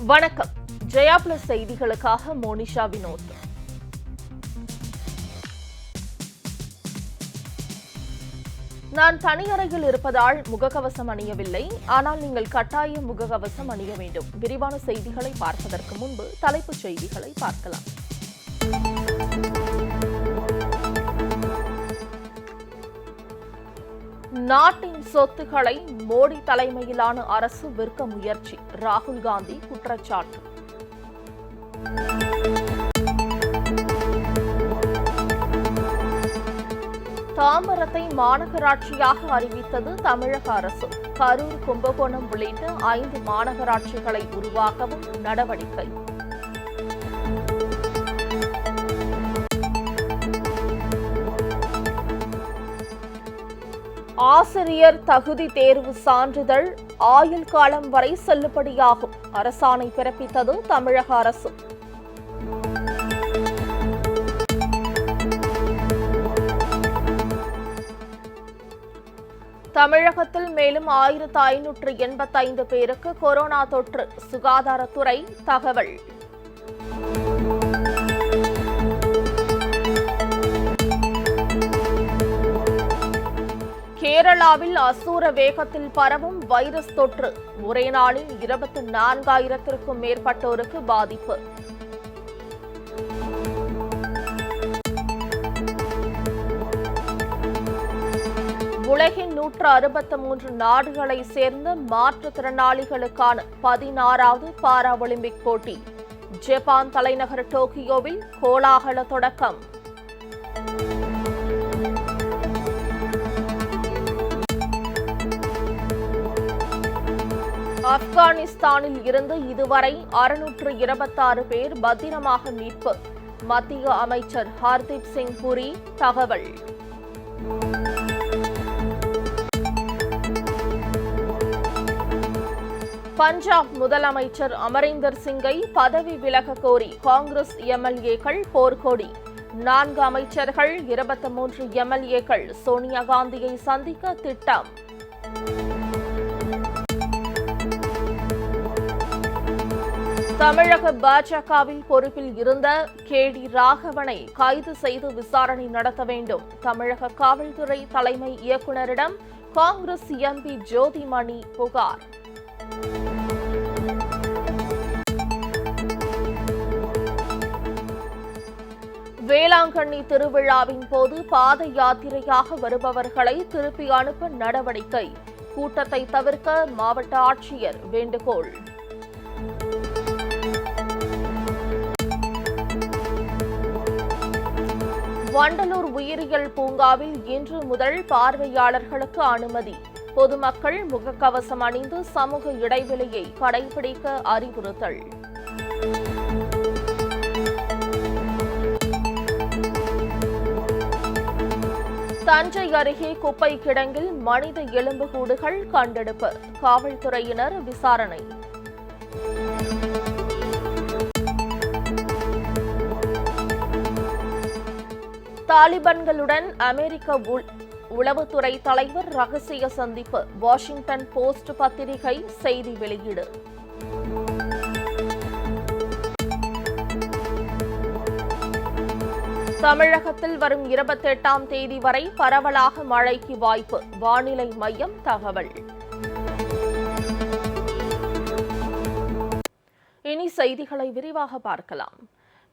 வணக்கம். ஜெயா பிளஸ் செய்திகளுக்காக மோனிஷா வினோத். நான் தனியறையில் இருப்பதால் முகக்கவசம் அணியவில்லை. ஆனால் நீங்கள் கட்டாயம் முகக்கவசம் அணிய வேண்டும். விரிவான செய்திகளை பார்ப்பதற்கு முன்பு தலைப்புச் செய்திகளை பார்க்கலாம். நாட்டின் சொத்துக்களை மோடி தலைமையிலான அரசு விற்க முயற்சி, ராகுல் காந்தி குற்றச்சாட்டு. தாம்பரத்தை மாநகராட்சியாக அறிவித்தது தமிழக அரசு. கரூர், கும்பகோணம் உள்ளிட்ட 5 மாநகராட்சிகளை உருவாக்கவும் நடவடிக்கை. ஆசிரியர் தகுதி தேர்வு சான்றிதழ் ஆயுள் காலம் வரை செல்லுபடியாகும். அரசாணை பிறப்பித்தது தமிழக அரசு. தமிழகத்தில் மேலும் 1585 பேருக்கு கொரோனா தொற்று, சுகாதாரத்துறை தகவல். கேரளாவில் அசூர வேகத்தில் பரவும் வைரஸ் தொற்று, ஒரே நாளில் 24,000க்கும் மேற்பட்டோருக்கு பாதிப்பு. உலகின் 163 நாடுகளை சேர்ந்த மாற்றுத்திறனாளிகளுக்கான 16வது பாரா ஒலிம்பிக் போட்டி ஜப்பான் தலைநகர் டோக்கியோவில் கோலாகல தொடக்கம். ஆப்கானிஸ்தானில் இருந்து இதுவரை 626 பேர் பத்திரமாக மீட்பு. மத்திய அமைச்சர் ஹர்தீப் சிங் புரி தகவல். பஞ்சாப் முதலமைச்சர் அமரிந்தர் சிங்கை பதவி விலக கோரி காங்கிரஸ் எம்எல்ஏக்கள் போர்க்கொடி. 4 அமைச்சர்கள் 23 எம்எல்ஏக்கள் சோனியா காந்தியை சந்திக்க திட்டம். தமிழக பாஜகவில் பொறுப்பில் இருந்த கே.டி. ராகவனை கைது செய்து விசாரணை நடத்த வேண்டும். தமிழக காவல்துறை தலைமை இயக்குநரிடம் காங்கிரஸ் எம்பி ஜோதிமணி புகார். வேளாங்கண்ணி திருவிழாவின் போது பாத யாத்திரையாக வருபவர்களை திருப்பி அனுப்ப நடவடிக்கை. கூட்டத்தை தவிர்க்க மாவட்ட ஆட்சியர் வேண்டுகோள். வண்டலூர் உயிரியல் பூங்காவில் இன்று முதல் பார்வையாளர்களுக்கு அனுமதி. பொதுமக்கள் முகக்கவசம் அணிந்து சமூக இடைவெளியை கடைபிடிக்க அறிவுறுத்தல். தஞ்சை அருகே குப்பை கிடங்கில் மனித எலும்புக்கூடுகள் கண்டெடுப்பு. காவல்துறையினர் விசாரணை. தாலிபான்களுடன் அமெரிக்க உளவுத்துறை தலைவர் ரகசிய சந்திப்பு. வாஷிங்டன் போஸ்ட் பத்திரிகை செய்தி வெளியீடு. தமிழகத்தில் வரும் 28ஆம் தேதி வரை பரவலாக மழைக்கு வாய்ப்பு. வானிலை மையம் தகவல். இனி செய்திகளை விரிவாக பார்க்கலாம்.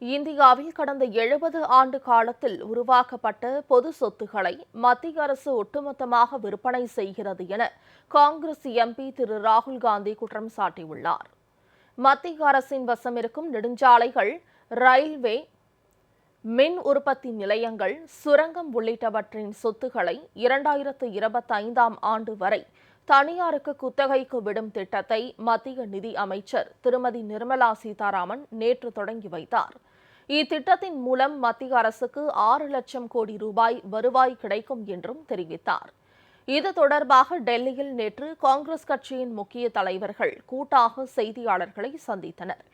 இந்தியாவில் கடந்த 70 ஆண்டு காலத்தில் உருவாக்கப்பட்ட பொது சொத்துக்களை மத்திய அரசு ஒட்டுமொத்தமாக விற்பனை செய்கிறது என காங்கிரஸ் எம்பி திரு ராகுல் காந்தி குற்றம் சாட்டியுள்ளார். மத்திய அரசின் வசம் இருக்கும் நெடுஞ்சாலைகள், ரயில்வே, மின் உற்பத்தி நிலையங்கள், சுரங்கம் உள்ளிட்டவற்றின் சொத்துக்களை 2025ஆம் ஆண்டு வரை தனியாருக்கு குத்தகைக்கு விடும் திட்டத்தை மத்திய நிதி அமைச்சர் திருமதி நிர்மலா சீதாராமன் நேற்று தொடங்கி வைத்தார். இத்திட்டத்தின் மூலம் மத்திய அரசுக்கு 6 லட்சம் கோடி ரூபாய் வருவாய் கிடைக்கும் என்றும் தெரிவித்தார். இது தொடர்பாக டெல்லியில் நேற்று காங்கிரஸ் கட்சியின் முக்கிய தலைவர்கள் கூட்டாக செய்தியாளர்களை சந்தித்தனர்.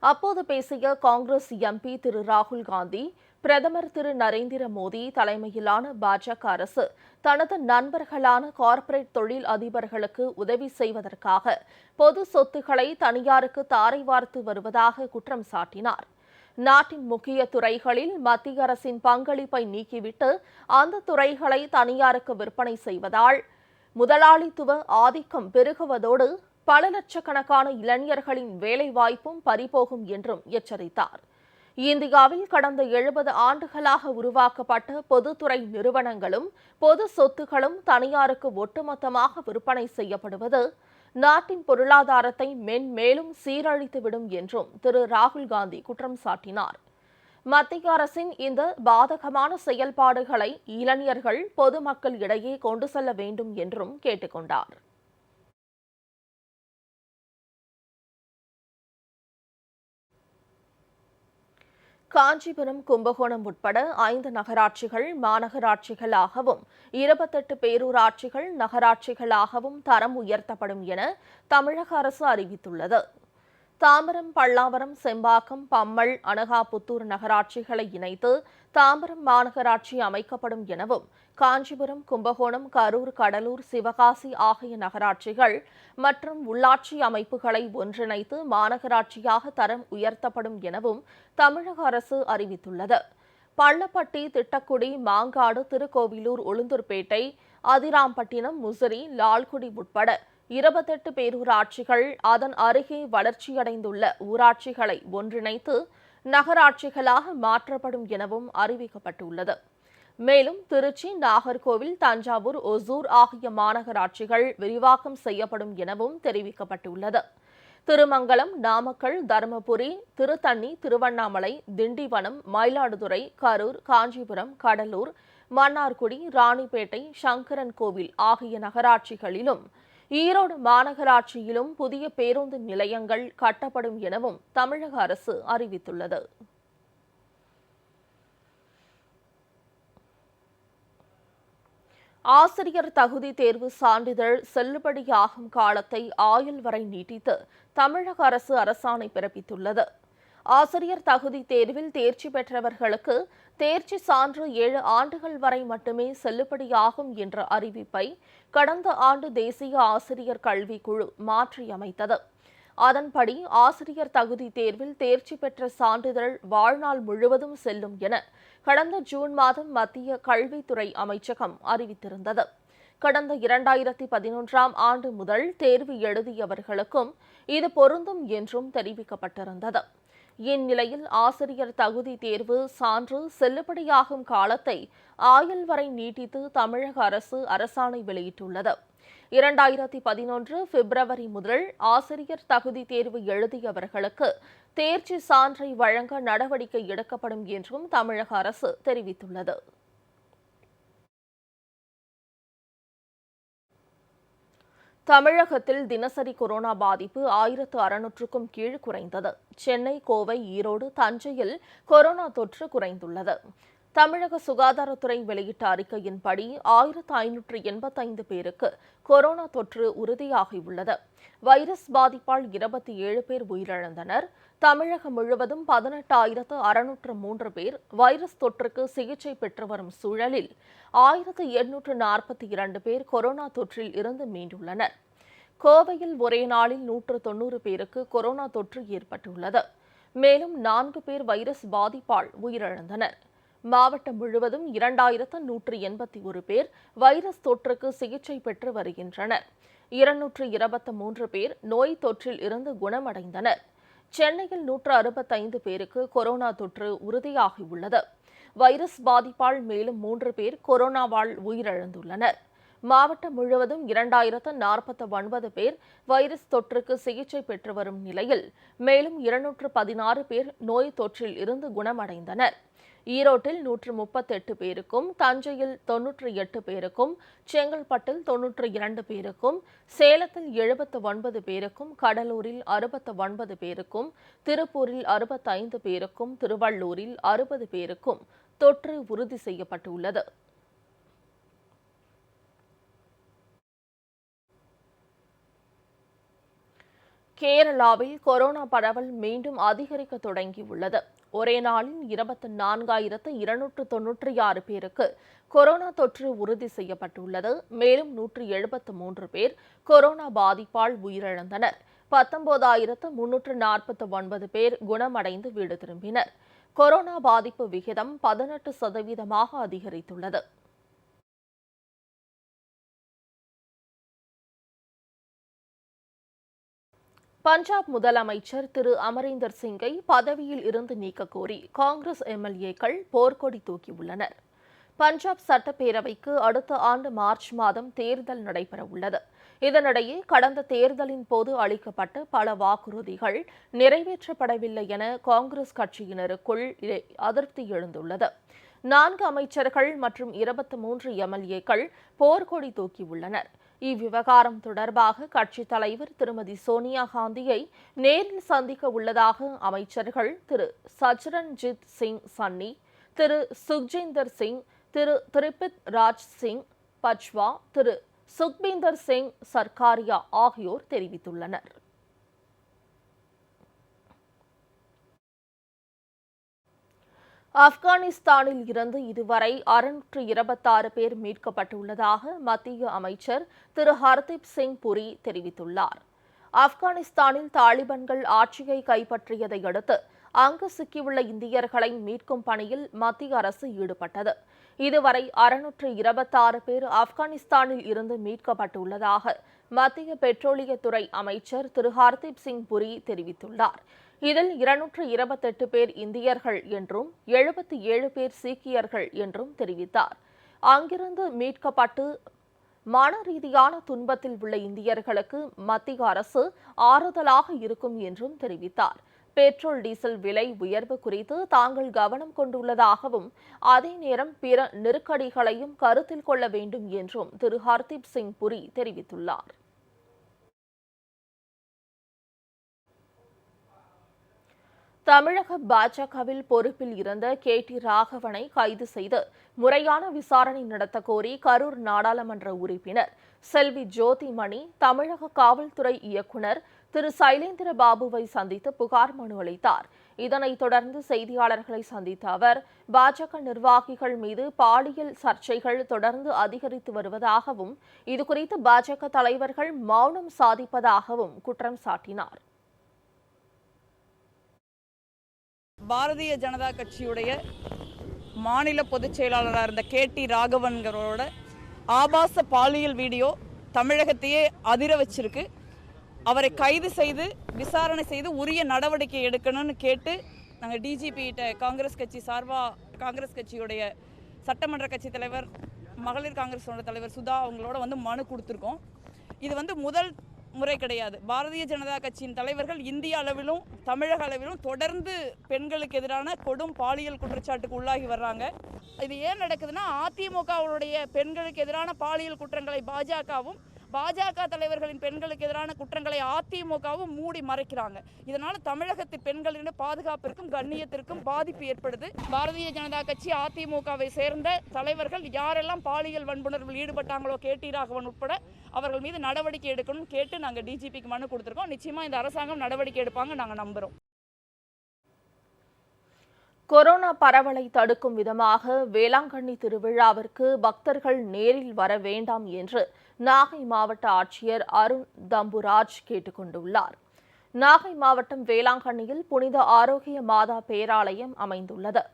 அப்போது பேசிய காங்கிரஸ் எம்பி திரு ராகுல் காந்தி, பிரதமர் திரு நரேந்திர மோடி தலைமையிலான பாஜக அரசு தனது நண்பர்களான கார்ப்பரேட் தொழில் அதிபர்களுக்கு உதவி செய்வதற்காக பொது சொத்துக்களை தனியாருக்கு தாரை வார்த்து வருவதாக குற்றம் சாட்டினார். நாட்டின் முக்கிய துறைகளில் மத்திய அரசின் பங்களிப்பை நீக்கிவிட்டு அந்த துறைகளை தனியாருக்கு விற்பனை செய்வதால் முதலாளித்துவ ஆதிக்கம் பெருகுவதோடு பல லட்சக்கணக்கான இளைஞர்களின் வேலைவாய்ப்பும் பறிபோகும் என்றும் எச்சரித்தார். இந்தியாவில் கடந்த 70 ஆண்டுகளாக உருவாக்கப்பட்ட பொதுத்துறை நிறுவனங்களும் பொது சொத்துக்களும் தனியாருக்கு ஒட்டுமொத்தமாக விற்பனை செய்யப்படுவது நாட்டின் பொருளாதாரத்தை மென்மேலும் சீரழித்துவிடும் என்றும் திரு ராகுல் காந்தி குற்றம் சாட்டினார். மத்திய அரசின் இந்த பாதகமான செயல்பாடுகளை இளைஞர்கள் பொதுமக்கள் இடையே கொண்டு செல்ல வேண்டும் என்றும் கேட்டுக் கொண்டார். காஞ்சிபுரம், கும்பகோணம் உட்பட 5 நகராட்சிகள் மாநகராட்சிகளாகவும் 28 பேரூராட்சிகள் நகராட்சிகளாகவும் தரம் உயர்த்தப்படும் என தமிழக அரசு அறிவித்துள்ளது. தாம்பரம், பல்லாவரம், செம்பாக்கம், பம்மல், அனகாபுத்தூர் நகராட்சிகளை இணைத்து தாம்பரம் மாநகராட்சி அமைக்கப்படும் எனவும், காஞ்சிபுரம், கும்பகோணம், கரூர், கடலூர், சிவகாசி ஆகிய நகராட்சிகள் மற்றும் உள்ளாட்சி அமைப்புகளை ஒன்றிணைத்து மாநகராட்சியாக தரம் உயர்த்தப்படும் எனவும் தமிழக அரசு அறிவித்துள்ளது. பள்ளப்பட்டி, திட்டக்குடி, மாங்காடு, திருக்கோவிலூர், உளுந்தூர்பேட்டை, அதிராம்பட்டினம், முசிறி, லால்குடி உட்பட 28 பேரூராட்சிகள், அதன் அருகே வளர்ச்சியடைந்துள்ள ஊராட்சிகளை ஒன்றிணைத்து நகராட்சிகளாக மாற்றப்படும் எனவும் அறிவிக்கப்பட்டுள்ளது. மேலும் திருச்சி, நாகர்கோவில், தஞ்சாவூர், ஒசூர் ஆகிய மாநகராட்சிகள் விரிவாக்கம் செய்யப்படும் எனவும் தெரிவிக்கப்பட்டுள்ளது. திருமங்கலம், நாமக்கல், தருமபுரி, திருத்தணி, திருவண்ணாமலை, திண்டிவனம், மயிலாடுதுறை, கரூர், காஞ்சிபுரம், கடலூர், மன்னார்குடி, ராணிப்பேட்டை, சங்கரன்கோவில் ஆகிய நகராட்சிகளிலும் ஈரோடு மாநகராட்சியிலும் புதிய பேருந்து நிலையங்கள் கட்டப்படும் எனவும் தமிழக அரசு அறிவித்துள்ளது. ஆசிரியர் தகுதி தேர்வு சான்றிதழ் செல்லுபடியாகும் காலத்தை ஆயுள் வரை நீட்டித்து தமிழக அரசு அரசாணை பிறப்பித்துள்ளது. ஆசிரியர் தகுதி தேர்வில் தேர்ச்சி பெற்றவர்களுக்கு தேர்ச்சி சான்று 7 ஆண்டுகள் வரை மட்டுமே செல்லுபடியாகும் என்ற அறிவிப்பை கடந்த ஆண்டு தேசிய ஆசிரியர் கல்விக் குழு மாற்றியமைத்தது. அதன்படி ஆசிரியர் தகுதி தேர்வில் தேர்ச்சி பெற்ற சான்றிதழ் வாழ்நாள் முழுவதும் செல்லும் என கடந்த ஜூன் மாதம் மத்திய கல்வித்துறை அமைச்சகம் அறிவித்திருந்தது. கடந்த 2011ஆம் ஆண்டு முதல் தேர்வு எழுதியவர்களுக்கும் இது பொருந்தும் என்றும் தெரிவிக்கப்பட்டிருந்தது. இந்நிலையில் ஆசிரியர் தகுதி தேர்வு சான்று செல்லுபடியாகும் காலத்தை ஆயுள் வரை நீட்டித்து தமிழக அரசு அரசாணை வெளியிட்டுள்ளது. 2011 பிப்ரவரி முதல் ஆசிரியர் தகுதி தேர்வு எழுதியவர்களுக்கு தேர்ச்சி சான்றை வழங்க நடவடிக்கை எடுக்கப்படும் என்றும் தமிழக அரசு தெரிவித்துள்ளது. தமிழகத்தில் தினசரி கொரோனா பாதிப்பு 1600க்கும் கீழ் குறைந்தது. சென்னை, கோவை, ஈரோடு, தஞ்சையில் கொரோனா தொற்று குறைந்துள்ளது. தமிழக சுகாதாரத்துறை வெளியிட்ட அறிக்கையின்படி 1585 பேருக்கு கொரோனா தொற்று உறுதியாகியுள்ளது. வைரஸ் பாதிப்பால் 27 பேர் உயிரிழந்தனர். தமிழகம் முழுவதும் 18,603 பேர் வைரஸ் தொற்றுக்கு சிகிச்சை பெற்று வரும் சூழலில் 1842 பேர் கொரோனா தொற்றில் இருந்து மீண்டுள்ளனர். கோவையில் ஒரே நாளில் 190 பேருக்கு கொரோனா தொற்று ஏற்பட்டுள்ளது. மேலும் 4 பேர் வைரஸ் பாதிப்பால் உயிரிழந்தனர். மாவட்டம் முழுவதும் 2181 பேர் வைரஸ் தொற்றுக்கு சிகிச்சை பெற்று வருகின்றனர். 223 பேர் நோய் தொற்றில் இருந்து குணமடைந்தனர். சென்னையில் 165 பேருக்கு கொரோனா தொற்று உறுதியாகியுள்ளது. வைரஸ் பாதிப்பால் மேலும் 3 பேர் கொரோனாவால் உயிரிழந்துள்ளனர். மாவட்டம் முழுவதும் 2049 பேர் வைரஸ் தொற்றுக்கு சிகிச்சை பெற்று வரும் நிலையில் மேலும் 216 பேர் நோய் தொற்றில் இருந்து குணமடைந்தனர். ஈரோட்டில் 138 பேருக்கும், தஞ்சையில் 98 பேருக்கும், செங்கல்பட்டில் 92 பேருக்கும், சேலத்தில் 79 பேருக்கும், கடலூரில் 69 பேருக்கும், திருப்பூரில் 65 பேருக்கும், திருவள்ளூரில் 60 பேருக்கும் தொற்று உறுதி செய்யப்பட்டுள்ளது. கேரளாவில் கொரோனா பரவல் மீண்டும் அதிகரிக்க தொடங்கியுள்ளது. ஒரே நாளில் 24,296 பேருக்கு கொரோனா தொற்று உறுதி செய்யப்பட்டுள்ளது. மேலும் 173 பேர் கொரோனா பாதிப்பால் உயிரிழந்தனர். 19,349 பேர் குணமடைந்து வீடு திரும்பினர். கொரோனா பாதிப்பு விகிதம் 18% அதிகரித்துள்ளது. பஞ்சாப் முதலமைச்சர் திரு அமரீந்தர் சிங்கை பதவியில் இருந்து நீக்க கோரி காங்கிரஸ் எம்எல்ஏக்கள் போர்க்கொடி தூக்கியுள்ளனர். பஞ்சாப் சட்டப்பேரவைக்கு அடுத்த ஆண்டு மார்ச் மாதம் தேர்தல் நடைபெறவுள்ளது. இதனிடையே கடந்த தேர்தலின் போது அளிக்கப்பட்ட பல வாக்குறுதிகள் நிறைவேற்றப்படவில்லை என காங்கிரஸ் கட்சியினருக்குள் அதிருப்தி எழுந்துள்ளது. 4 அமைச்சர்கள் மற்றும் 23 எம்எல்ஏக்கள் போர்க்கொடி தூக்கியுள்ளனர். இவ்விவகாரம் தொடர்பாக கட்சித் தலைவர் திருமதி சோனியா காந்தியை நேரில் சந்திக்க உள்ளதாக அமைச்சர்கள் திரு சஜ்ரன்ஜித் சிங் சன்னி, திரு சுக்ஜிந்தர் சிங், திரு திரிபித் ராஜ் சிங் பச்வா, திரு சுக்பீந்தர் சிங் சர்காரியா ஆகியோர் தெரிவித்துள்ளனர். ஆப்கானிஸ்தானில் இருந்து இதுவரை 626 பேர் மீட்கப்பட்டுள்ளதாக மத்திய அமைச்சர் திரு ஹர்தீப் சிங் புரி தெரிவித்துள்ளார். ஆப்கானிஸ்தானில் தாலிபான்கள் ஆட்சியை கைப்பற்றியதை அடுத்து அங்கு சிக்கியுள்ள இந்தியர்களை மீட்கும் பணியில் மத்திய அரசு ஈடுபட்டது. இதுவரை 626 பேர் ஆப்கானிஸ்தானில் இருந்து மீட்கப்பட்டுள்ளதாக மத்திய பெட்ரோலியத்துறை அமைச்சர் திரு ஹர்தீப் சிங் புரி தெரிவித்துள்ளார். இதில் 228 பேர் இந்தியர்கள் என்றும் 77 பேர் சீக்கியர்கள் என்றும் தெரிவித்தார். அங்கிருந்து மீட்கப்பட்டு மன ரீதியான துன்பத்தில் உள்ள இந்தியர்களுக்கு மத்திய அரசு ஆறுதலாக இருக்கும் என்றும் தெரிவித்தார். பெட்ரோல் டீசல் விலை உயர்வு குறித்து தாங்கள் கவனம் கொண்டுள்ளதாகவும் அதே நேரம் பிற நெருக்கடிகளையும் கருத்தில் கொள்ள வேண்டும் என்றும் திரு ஹர்தீப் சிங் புரி தெரிவித்துள்ளார். தமிழக பாஜகவில் பொறுப்பில் இருந்த டி ராகவனை கைது செய்து முறையான விசாரணை நடத்த கோரி கரூர் நாடாளுமன்ற உறுப்பினர் செல்வி ஜோதிமணி தமிழக காவல்துறை இயக்குநர் திரு சைலேந்திர பாபுவை சந்தித்து புகார் மனு அளித்தார். இதனைத் தொடர்ந்து செய்தியாளர்களை சந்தித்த அவர் பாஜக நிர்வாகிகள் மீது பாலியல் சர்ச்சைகள் தொடர்ந்து அதிகரித்து வருவதாகவும் இதுகுறித்து பாஜக தலைவர்கள் மௌனம் சாதிப்பதாகவும் குற்றம் சாட்டினார். பாரதிய ஜனதா கட்சியுடைய மாநில பொதுச் செயலாளராக இருந்த டி ராகவன்கிறோட ஆபாச பாலியல் வீடியோ தமிழகத்தையே அதிர வச்சிருக்கு. அவரை கைது செய்து விசாரணை செய்து உரிய நடவடிக்கை எடுக்கணும்னு கேட்டு நாங்கள் டிஜிபிகிட்ட காங்கிரஸ் கட்சி சார்பாக காங்கிரஸ் கட்சியுடைய சட்டமன்ற கட்சி தலைவர் மகளிர் காங்கிரஸோட தலைவர் சுதா அவங்களோட மனு கொடுத்துருக்கோம். இது முதல் முறை கிடையாது. பாரதிய ஜனதா கட்சியின் தலைவர்கள் இந்திய அளவிலும் தமிழக அளவிலும் தொடர்ந்து பெண்களுக்கு எதிரான கொடும் பாலியல் குற்றச்சாட்டுக்கு உள்ளாகி வர்றாங்க. இது ஏன் நடக்குதுன்னா அதிமுகவுடைய பெண்களுக்கு எதிரான பாலியல் குற்றங்களை பாஜகவும் பாஜக தலைவர்களின் பெண்களுக்கு எதிரான குற்றங்களை அதிமுகவும் மூடி மறைக்கிறாங்க. இதனால தமிழகத்து பெண்களின் பாதுகாப்பிற்கும் கண்ணியத்திற்கும் பாதிப்பு ஏற்படுது. பாரதிய ஜனதா கட்சி அதிமுகவை சேர்ந்த தலைவர்கள் யாரெல்லாம் பாலியல் வன்புணர்வில் ஈடுபட்டாங்களோ டி ராகவன் உட்பட அவர்கள் மீது நடவடிக்கை எடுக்கணும்னு கேட்டு நாங்கள் டிஜிபிக்கு மனு கொடுத்துருக்கோம். நிச்சயமா இந்த அரசாங்கம் நடவடிக்கை எடுப்பாங்க நாங்கள் நம்புறோம். கொரோனா பரவலை தடுக்கும் விதமாக வேளாங்கண்ணி திருவிழாவிற்கு பக்தர்கள் நேரில் வர வேண்டாம் என்று நாகை மாவட்ட ஆட்சியர் அருண் தம்புராஜ் கேட்டுக் கொண்டுள்ளார். நாகை மாவட்டம் வேளாங்கண்ணியில் புனித ஆரோக்கிய மாதா பேராலயம் அமைந்துள்ளது.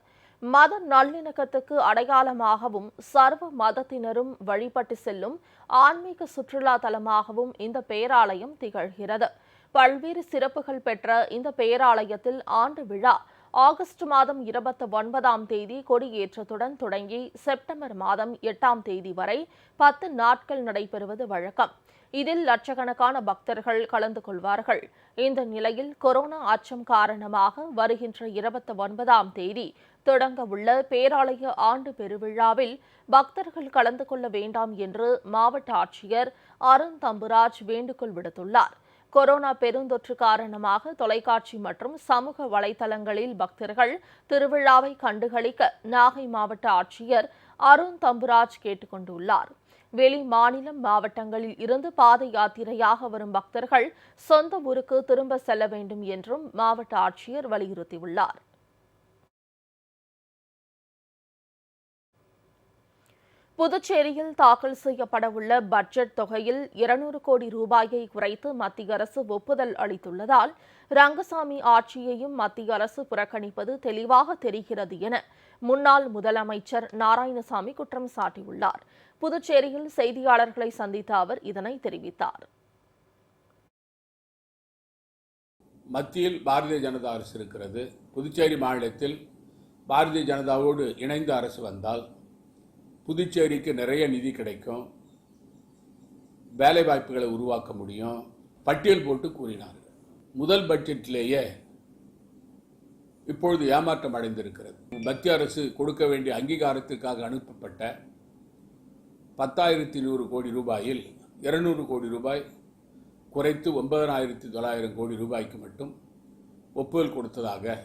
மத நல்லிணக்கத்துக்கு அடையாளமாகவும் சர்வ மதத்தினரும் வழிபட்டு செல்லும் ஆன்மீக சுற்றுலா தலமாகவும் இந்த பேராலயம் திகழ்கிறது. பல்வேறு சிறப்புகள் பெற்ற இந்த பேராலயத்தில் ஆண்டு விழா ஆகஸ்ட் மாதம் 29ஆம் தேதி கொடியேற்றத்துடன் தொடங்கி செப்டம்பர் மாதம் 8ஆம் தேதி வரை 10 நாட்கள் நடைபெறுவது வழக்கம். இதில் லட்சக்கணக்கான பக்தர்கள் கலந்து கொள்வார்கள். இந்த நிலையில் கொரோனா அச்சம் காரணமாக வருகின்ற 29ஆம் தேதி தொடங்க உள்ள பேராலய ஆண்டு பெருவிழாவில் பக்தர்கள் கலந்து கொள்ள வேண்டாம் என்று மாவட்ட ஆட்சியர் அருண் தம்புராஜ் வேண்டுகோள் விடுத்துள்ளார். கொரோனா பெருந்தொற்று காரணமாக தொலைக்காட்சி மற்றும் சமூக வலைதளங்களில் பக்தர்கள் திருவிழாவை கண்டுகளிக்க நாகை மாவட்ட ஆட்சியர் அருண் தம்புராஜ் கேட்டுக் கொண்டுள்ளார். வெளி மாநிலம் மாவட்டங்களில் இருந்து பாத யாத்திரையாக வரும் பக்தர்கள் சொந்த ஊருக்கு திரும்ப செல்ல வேண்டும் என்றும் மாவட்ட ஆட்சியர் வலியுறுத்தியுள்ளார். புதுச்சேரியில் தாக்கல் செய்யப்படவுள்ள பட்ஜெட் தொகையில் 200 கோடி ரூபாயை குறைத்து மத்திய அரசு ஒப்புதல் அளித்துள்ளதால் ரங்கசாமி ஆட்சியையும் மத்திய அரசு புறக்கணிப்பது தெளிவாக தெரிகிறது என முன்னாள் முதலமைச்சர் நாராயணசாமி குற்றம் சாட்டியுள்ளார். புதுச்சேரியில் செய்தியாளர்களை சந்தித்த அவர் இதனை தெரிவித்தார். மத்தியில் பாரதிய ஜனதா அரசு இருக்கிறது. புதுச்சேரி மாநிலத்தில் பாரதிய ஜனதாவோடு இணைந்த அரசு வந்தால் புதுச்சேரிக்கு நிறைய நிதி கிடைக்கும், வேலை வாய்ப்புகளை உருவாக்க முடியும், பட்டியல் போட்டு கூறினார்கள். முதல் பட்ஜெட்டிலேயே இப்பொழுது ஏமாற்றம் அடைந்திருக்கிறது. மத்திய அரசு கொடுக்க வேண்டிய அங்கீகாரத்திற்காக அனுப்பப்பட்ட 10,100 கோடி ரூபாயில் 200 கோடி ரூபாய் குறைத்து 9,900 கோடி ரூபாய்க்கு மட்டும் ஒப்புதல் கொடுத்ததாக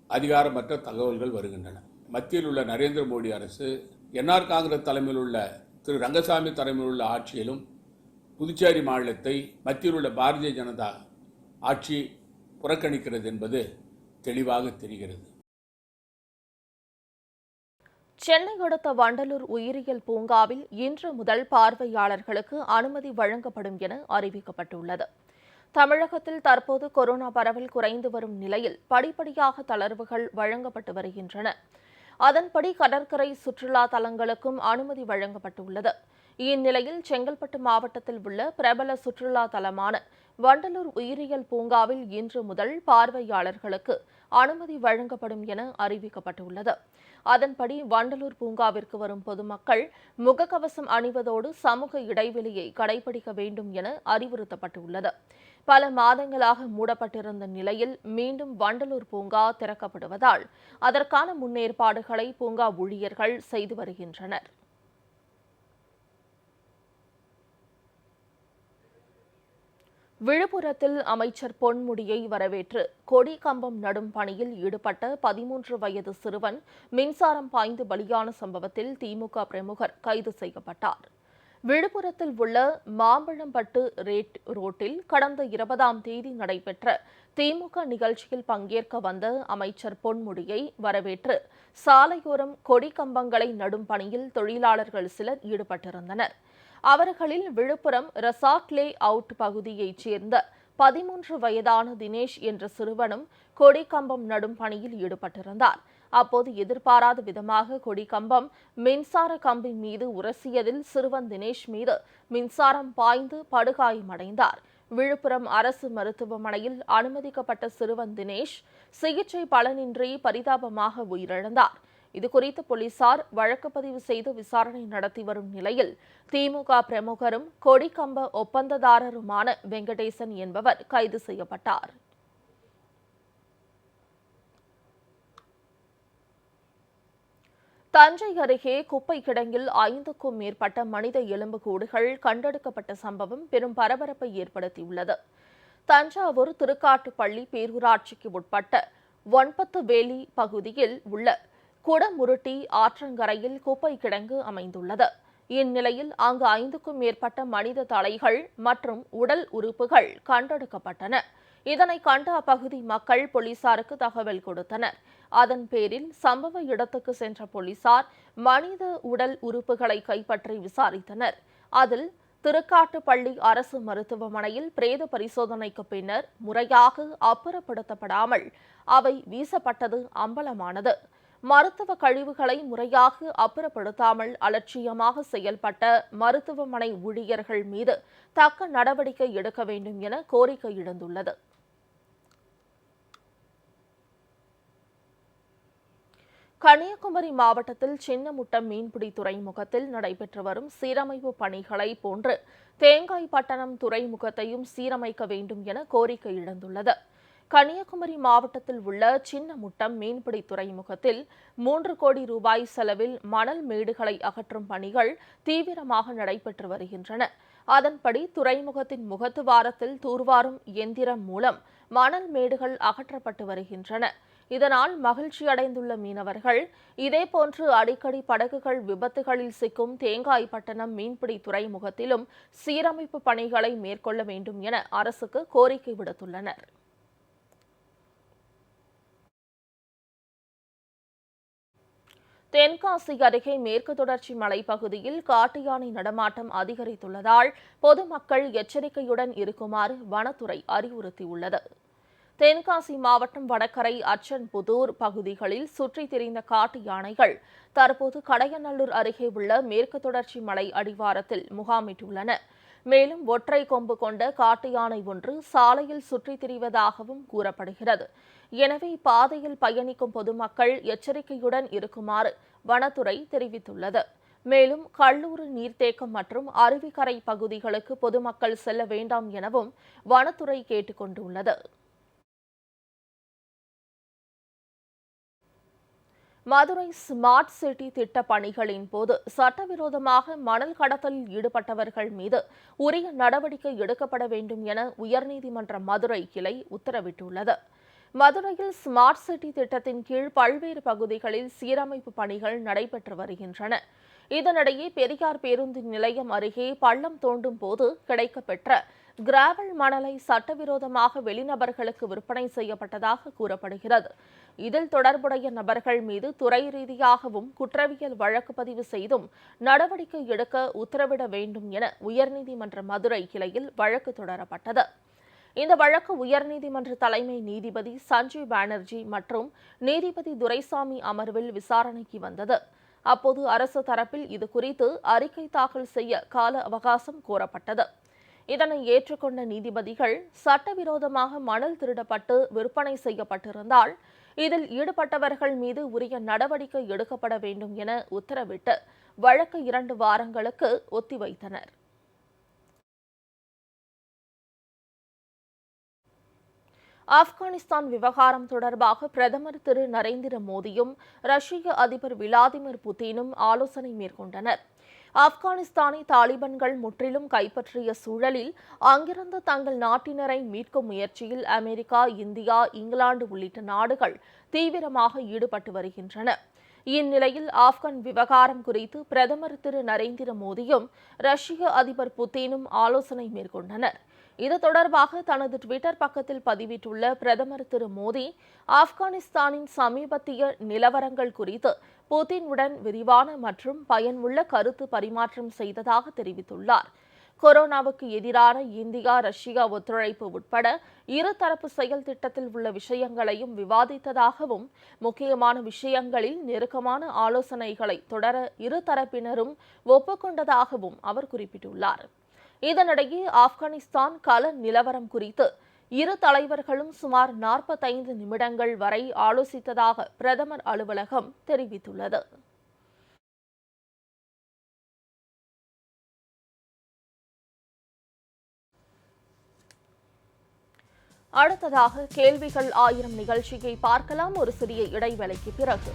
அதிகாரமற்ற தகவல்கள் வருகின்றன. மத்தியில் உள்ள நரேந்திர மோடி அரசு என்ஆர் காங்கிரஸ் தலைமையில் உள்ள திரு ரங்கசாமி தலைமையில் உள்ள ஆட்சியிலும் புதுச்சேரி மாநிலத்தை மத்தியில் உள்ள பாரதிய ஜனதா ஆட்சி புறக்கணிக்கிறது என்பது தெளிவாக தெரிகிறது. சென்னை அடுத்த வண்டலூர் உயிரியல் பூங்காவில் இன்று முதல் பார்வையாளர்களுக்கு அனுமதி வழங்கப்படும் என அறிவிக்கப்பட்டுள்ளது. தமிழகத்தில் தற்போது கொரோனா பரவல் குறைந்து வரும் நிலையில் படிப்படியாக தளர்வுகள் வழங்கப்பட்டு வருகின்றன. அதன்படி கடற்கரை சுற்றுலா தலங்களுக்கும் அனுமதி வழங்கப்பட்டுள்ளது. இந்நிலையில் செங்கல்பட்டு மாவட்டத்தில் உள்ள பிரபல சுற்றுலா தலமான வண்டலூர் உயிரியல் பூங்காவில் இன்று முதல் பார்வையாளர்களுக்கு அனுமதி வழங்கப்படும் என அறிவிக்கப்பட்டுள்ளது. அதன்படி வண்டலூர் பூங்காவிற்கு வரும் பொதுமக்கள் முகக்கவசம் அணிவதோடு சமூக இடைவெளியை கடைபிடிக்க வேண்டும் என அறிவுறுத்தப்பட்டுள்ளது. பல மாதங்களாக மூடப்பட்டிருந்த நிலையில் மீண்டும் வண்டலூர் பூங்கா திறக்கப்படுவதால் அதற்கான முன்னேற்பாடுகளை பூங்கா ஊழியர்கள் செய்து வருகின்றனர். விழுப்புரத்தில் அமைச்சர் பொன்முடியை வரவேற்று கொடி கம்பம் நடும் பணியில் ஈடுபட்ட 13 வயது சிறுவன் மின்சாரம் பாய்ந்து பலியான சம்பவத்தில் திமுக பிரமுகர் கைது செய்யப்பட்டார். விழுப்புரத்தில் உள்ள மாம்பழம்பட்டு ரோட்டில் கடந்த 20ஆம் தேதி நடைபெற்ற திமுக நிகழ்ச்சியில் பங்கேற்க வந்த அமைச்சர் பொன்முடியை வரவேற்று சாலையோரம் கொடி கம்பங்களை நடும் பணியில் தொழிலாளர்கள் சிலர் ஈடுபட்டிருந்தனர். அவர்களில் விழுப்புரம் ரெசார்ட் லே அவுட் பகுதியைச் சேர்ந்த 13 வயதான தினேஷ் என்ற சிறுவனும் கொடி கம்பம் நடும் பணியில் ஈடுபட்டிருந்தார். அப்போது எதிர்பாராத விதமாக கொடி கம்பம் மின்சார கம்பி மீது உரசியதில் சிறுவன் தினேஷ் மீது மின்சாரம் பாய்ந்து படுகாயமடைந்தார். விழுப்புரம் அரசு மருத்துவமனையில் அனுமதிக்கப்பட்ட சிறுவன் தினேஷ் சிகிச்சை பலனின்றி பரிதாபமாக உயிரிழந்தார். இதுகுறித்து போலீசார் வழக்கு பதிவு செய்து விசாரணை நடத்தி வரும் நிலையில் திமுக பிரமுகரும் கொடி கம்ப ஒப்பந்ததாரருமான வெங்கடேசன் என்பவர் கைது செய்யப்பட்டார். தஞ்சை அருகே குப்பை கிடங்கில் 5க்கும் மேற்பட்ட மனித எலும்புக்கூடுகள் கண்டெடுக்கப்பட்ட சம்பவம் பெரும் பரபரப்பை ஏற்படுத்தியுள்ளது. தஞ்சாவூர் திருக்காட்டுப்பள்ளி பேரூராட்சிக்கு உட்பட்ட ஒன்பத்துவேலி பகுதியில் உள்ள குடமுருட்டி ஆற்றங்கரையில் குப்பை கிடங்கு அமைந்துள்ளது. இந்நிலையில் அங்கு 5க்கும் மேற்பட்ட மனித தலைகள் மற்றும் உடல் உறுப்புகள் கண்டெடுக்கப்பட்டன. இதனை கண்ட அப்பகுதி மக்கள் போலீசாருக்கு தகவல் கொடுத்தனர். அதன் பேரில் சம்பவ இடத்துக்கு சென்ற போலீசார் மனித உடல் உறுப்புகளை கைப்பற்றி விசாரித்தனர். அதில் திருக்காட்டுப்பள்ளி அரசு மருத்துவமனையில் பிரேத பரிசோதனைக்கு பின்னர் முறையாக அப்புறப்படுத்தப்படாமல் அவை வீசப்பட்டது அம்பலமானது. மருத்துவ கழிவுகளை முறையாக அப்புறப்படுத்தாமல் அலட்சியமாக செயல்பட்ட மருத்துவமனை ஊழியர்கள் மீது தக்க நடவடிக்கை எடுக்க வேண்டும் என கோரிக்கை எழுந்துள்ளது. கன்னியாகுமரி மாவட்டத்தில் சின்னமுட்டம் மீன்பிடி துறைமுகத்தில் நடைபெற்று வரும் சீரமைப்பு பணிகளை போன்று தேங்காய்பட்டணம் துறைமுகத்தையும் சீரமைக்க வேண்டும் என கோரிக்கை எழுந்துள்ளது. கன்னியாகுமரி மாவட்டத்தில் உள்ள சின்னமுட்டம் மீன்பிடி துறைமுகத்தில் 3 கோடி ரூபாய் செலவில் மணல் மேடுகளை அகற்றும் பணிகள் தீவிரமாக நடைபெற்று வருகின்றன. அதன்படி துறைமுகத்தின் முகத்துவாரத்தில் தூர்வாரும் எந்திரம் மூலம் மணல் மேடுகள் அகற்றப்பட்டு வருகின்றன. இதனால் மகிழ்ச்சியடைந்துள்ள மீனவர்கள் இதேபோன்று அடிக்கடி படகுகள் விபத்துகளில் சிக்கும் தேங்காய்பட்டணம் மீன்பிடி துறைமுகத்திலும் சீரமைப்பு பணிகளை மேற்கொள்ள வேண்டும் என அரசுக்கு கோரிக்கை விடுத்துள்ளனர். தென்காசி அருகே மேற்கு தொடர்ச்சி மலைப்பகுதியில் காட்டு யானை நடமாட்டம் அதிகரித்துள்ளதால் பொதுமக்கள் எச்சரிக்கையுடன் இருக்குமாறு வனத்துறை அறிவுறுத்தியுள்ளது. தென்காசி மாவட்டம் வடகரை அச்சன்புதூர் பகுதிகளில் சுற்றித் திரிந்த காட்டு யானைகள் தற்போது கடையநல்லூர் அருகே உள்ள மேற்கு தொடர்ச்சி மலை அடிவாரத்தில் முகாமிட்டுள்ளன. மேலும் ஒற்றை கொம்பு கொண்ட காட்டு யானை ஒன்று சாலையில் சுற்றித் திரிவதாகவும் கூறப்படுகிறது. எனவே பாதையில் பயணிக்கும் பொதுமக்கள் எச்சரிக்கையுடன் இருக்குமாறு வனத்துறை தெரிவித்துள்ளது. மேலும் கல்லூர் நீர்த்தேக்கம் மற்றும் அருவிக்கரை பகுதிகளுக்கு பொதுமக்கள் செல்ல வேண்டாம் எனவும் வனத்துறை கேட்டுக் கொண்டுள்ளது. மதுரை ஸ்மார்ட் சிட்டி திட்ட பணிகளின் போது சட்டவிரோதமாக மணல் கடத்தலில் ஈடுபட்டவர்கள் மீது உரிய நடவடிக்கை எடுக்கப்பட வேண்டும் என உயர்நீதிமன்ற மதுரை கிளை உத்தரவிட்டுள்ளது. மதுரையில் ஸ்மார்ட் சிட்டி திட்டத்தின் கீழ் பல்வேறு பகுதிகளில் சீரமைப்பு பணிகள் நடைபெற்று வருகின்றன. இதனிடையே பெரியார் பேருந்து நிலையம் அருகே பள்ளம் தோண்டும் போது கிடைக்கப்பெற்ற கிராவல் மணலை சட்டவிரோதமாக வெளிநபர்களுக்கு விற்பனை செய்யப்பட்டதாக கூறப்படுகிறது. இதில் தொடர்புடைய நபர்கள் மீது துறை ரீதியாகவும் குற்றவியல் வழக்கு பதிவு செய்தும் நடவடிக்கை எடுக்க உத்தரவிட வேண்டும் என உயர்நீதிமன்ற மதுரை கிளையில் வழக்கு தொடரப்பட்டது. இந்த வழக்கு உயர்நீதிமன்ற தலைமை நீதிபதி சஞ்சீவ் பானர்ஜி மற்றும் நீதிபதி துரைசாமி அமர்வில் விசாரணைக்கு வந்தது. அப்போது அரசு தரப்பில் இதுகுறித்து அறிக்கை தாக்கல் செய்ய கால அவகாசம் கோரப்பட்டது. இதனை ஏற்றுக்கொண்ட நீதிபதிகள் சட்டவிரோதமாக மணல் திருடப்பட்டு விற்பனை செய்யப்பட்டிருந்தால் இதில் ஈடுபட்டவர்கள் மீது உரிய நடவடிக்கை எடுக்கப்பட வேண்டும் என உத்தரவிட்டு வழக்கு 2 வாரங்களுக்கு ஒத்திவைத்தனர். ஆப்கானிஸ்தான் விவகாரம் தொடர்பாக பிரதமர் திரு நரேந்திர மோடியும் ரஷ்ய அதிபர் விளாடிமிர் புட்டினும் ஆலோசனை மேற்கொண்டனர். ஆப்கானிஸ்தானை தாலிபான்கள் முற்றிலும் கைப்பற்றிய சூழலில் அங்கிருந்து தங்கள் நாட்டினரை மீட்கும் முயற்சியில் அமெரிக்கா, இந்தியா, இங்கிலாந்து உள்ளிட்ட நாடுகள் தீவிரமாக ஈடுபட்டு வருகின்றன. இந்நிலையில் ஆப்கான் விவகாரம் குறித்து பிரதமர் திரு நரேந்திர மோடியும் ரஷ்ய அதிபர் புட்டினும் ஆலோசனை மேற்கொண்டனர். இது தொடர்பாக தனது ட்விட்டர் பக்கத்தில் பதிவிட்டுள்ள பிரதமர் திரு மோடி, ஆப்கானிஸ்தானின் சமீபத்திய நிலவரங்கள் குறித்து புட்டினுடன் விரிவான மற்றும் பயனுள்ள கருத்து பரிமாற்றம் செய்ததாக தெரிவித்துள்ளார். கொரோனாவுக்கு எதிரான இந்தியா, ரஷ்யா ஒத்துழைப்பு உட்பட இருதரப்பு செயல் திட்டத்தில் உள்ள விஷயங்களையும் விவாதித்ததாகவும், முக்கியமான விஷயங்களில் நெருக்கமான ஆலோசனைகளை தொடர இருதரப்பினரும் ஒப்புக்கொண்டதாகவும் அவர் குறிப்பிட்டுள்ளார். இதனிடையே ஆப்கானிஸ்தான் கள நிலவரம் குறித்து இரு தலைவர்களும் சுமார் 45 நிமிடங்கள் வரை ஆலோசித்ததாக பிரதமர் அலுவலகம் தெரிவித்துள்ளது. அடுத்ததாக கேள்விகள் 1000 நிகழ்ச்சியை பார்க்கலாம். ஒரு சிறிய இடைவேளைக்கு பிறகு